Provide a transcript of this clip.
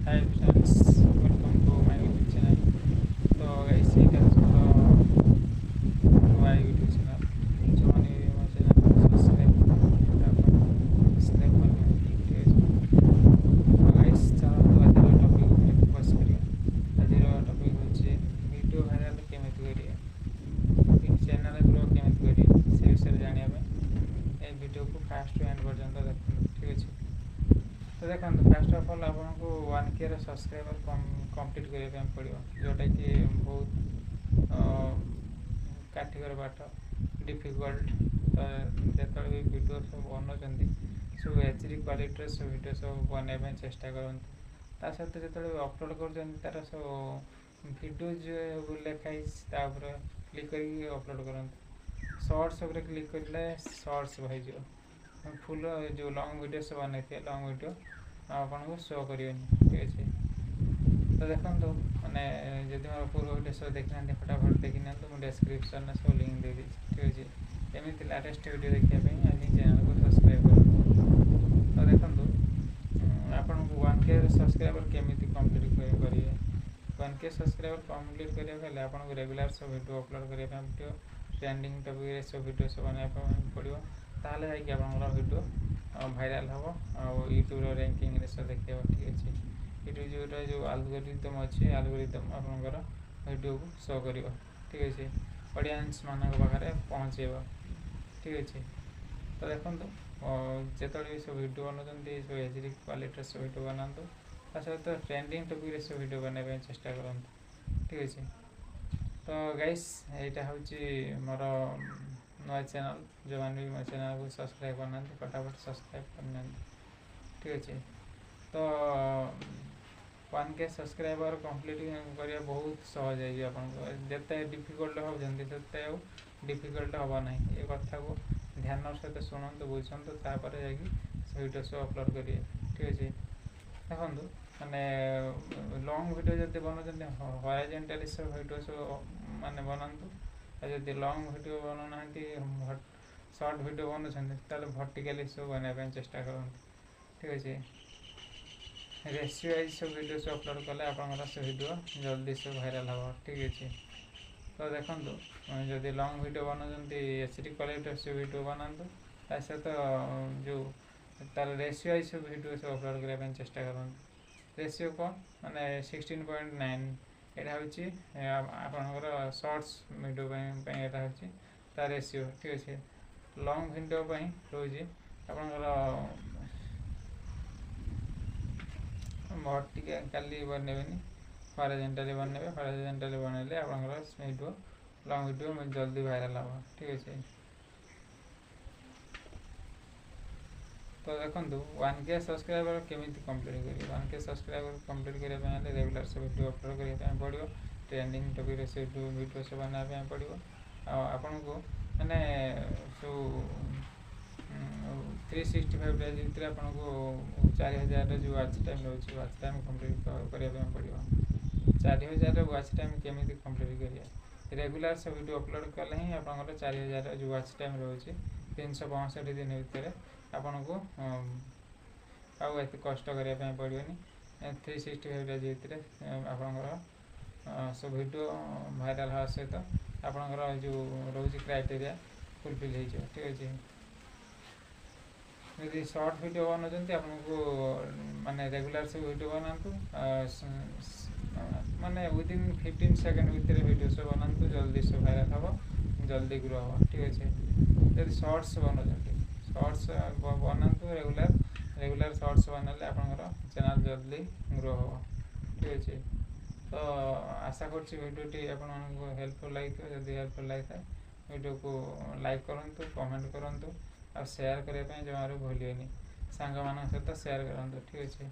Hi friends, welcome to my YouTube channel. तो guys ये नया YouTube channel जो मैंने ମୋ channel को subscribe कर ठीक है। तो guys चलो आज टॉपिक ଉପରେ ଫୋକସ୍ କରିବା। ଆଜିର ଟପିକ୍ ହେଉଛି ଭିଡ଼ିଓ ଭାଇରାଲ୍ କେମିତି କରିବା, ଚ୍ୟାନେଲ୍ ଗ୍ରୋ କେମିତି କରିବା ସେ ବିଷୟରେ ଜାଣିବା ପାଇଁ ଏ ଭିଡ଼ିଓକୁ ଫାର୍ଷ୍ଟ ଟୁ ଏଣ୍ଡ ପର୍ଯ୍ୟନ୍ତ ଦେଖନ୍ତୁ। ଠିକ୍ ଅଛି। तो देखो फास्ट अफ अल आपको 1K सब्सक्राइबर कंप्लीट करने पड़ो जोटा कि बहुत काठिकर बाट डिफिकल्ट। तो जो भी वीडियो सब बनाऊँ सब एचडी क्वालिटी सब वीडियो सब बनवाई चेष्टा करूँ। ता सहित जो अपलोड कर सब वीडियो लिखाई क्लिक कर अपलोड करूँ। शॉर्ट्स क्लिक कर शॉर्ट्स भाई फुल जो लॉन्ग वीडियो सब बनाई थे लॉन्ग वीडियो आपको शो कर। ठीक अच्छे। तो देखो मैंने जब मोर पूर्व वीडियो सब देखी ना फटाफट देखी ना तो मुझे डिस्क्रिप्शन सब लिंक दे दी। ठीक अच्छे। एमती लेटेस्ट वीडियो देखापी आज चैनल को सब्सक्राइब करूँ। तो देखो आपन को 1K सब्सक्राइबर केमी कंप्लीट करेंगे। 1K सब्सक्राइबर कंप्लीट करेंगे आपको रेगुलर सब वीडियो अपलोड करने पड़ो। ट्रेंडिंग टॉपिक सब वीडियो सब बनाया पड़ो ताहले जाकि आपनकर वीडियो भाइराल हम यूट्यूब रैंकिंग सब देखा। ठीक अच्छे। यूट्यूब जो एल्गोरिथम अच्छे एल्गोरिथम आपनकर वीडियो को शो कर। ठीक अच्छे। ऑडियंस मान पाखे पहुँचेब। ठीक अच्छे। तो देखो जो भी सब वीडियो बनाऊँ सब एचडी क्वालिटी सब वीडियो बनातु सहित ट्रेंडिंग टॉपिक सब वीडियो बनाने चेष्टा करूँ। ठीक अच्छे। तो गाइस यहाँ हूँ मोर नया चैनल जो मैंने भी मो चैनल को सब्सक्राइब करना फटाफट सब्सक्राइब करना। ठीक अच्छे। तो 1K सब्सक्राइबर कंप्लीट करने बहुत सहज है। आपको जिते डिफिकल्ट होते डिफिकल्ट हम ना ये कथा को ध्यान सहित शुणु बुझुँ तापर जा वीडियो सब अपलोड करेंगे। ठीक अच्छे। देखो मैंने लॉन्ग वीडियो जब बनाऊँ हॉरिजॉन्टली सब वीडियो सब माने बनातु जब लॉन्ग वीडियो बनाना शॉर्ट वीडियो बनाऊँ वर्टिकली सब बनाने चेष्टा करूँ। ठीक अच्छे। रेशियो वाइज सब वीडियो सब अपलोड कले आप वीडियो जल्दी सब भाइराल हम। ठीक अच्छे। तो देखो जब लॉन्ग वीडियो बनाऊँ एचडी क्वालिटी सब वीडियो बनातु ता सहित जो तार रेशियो वाइज सब वीडियो सब अपलोड करने चेष्टा करूँ। रेशियो कौन माने 16.9 यहाँ हूँ आपनकर शॉर्ट्स वीडियो यहाँ हूँ तार रेशियो। ठीक अच्छे। लॉन्ग वीडियो रोज आपनकर वर्टिकली बनवेनि हॉरिजॉन्टली बनवे। हॉरिजॉन्टली बनइले आपनकर वीडियो लॉन्ग वीडियो जल्दी भाइराल हम। ठीक अच्छे। तो देखो 1K सब्सक्राइबर केमी कंप्लीट करेंगे। 1K सब्सक्राइबर कंप्लीट करने रेगुलर सब वीडियो अपलोड करने पड़ो। ट्रेंडिंग टॉपिक से वीडियो सब बनाया पड़ो। आपन को मैंने जो 365 डेज भितर आपको 4000 जो वाच टाइम रोचे वाच टाइम कंप्लीट करने पड़ो। 4000 वाच टाइम केमी कंप्लीट करिए रेगुलर सब वीडियो अपलोड कले ही आप 4000 जो वाच टाइम रोचे 365 दिन भितर आपन को आउ एत कष्ट करने पड़ोनी। 365 डेज भितर आपनकर सब वीडियो भाइराल हाँ सहित आपनकर जो रोज क्राइटेरिया फुलफिल हो। ठीक अच्छे। यदि शॉर्ट वीडियो बनाऊँ आपको माने रेगुलर सब वीडियो बनातु माने विदिन 15 सेकेंड भितर वीडियो सब बनातु जल्दी सब भाइराल हम जल्दी ग्रो हम। ठीक अच्छे। यदि शॉर्ट्स बनाऊँ शॉर्ट्स बनातु रेगुलर शॉर्ट्स बनाले आपनकर चैनल जल्दी ग्रो हम। ठीक अच्छे। तो आशा कर वीडियोटी आपको हेल्पफुल लगी जब हेल्पफुल लगी था वीडियो को लाइक करूँ कमेंट करूँ और शेयर करने जमार भूलिए सांग मान सहित शेयर करूँ। ठीक अच्छे।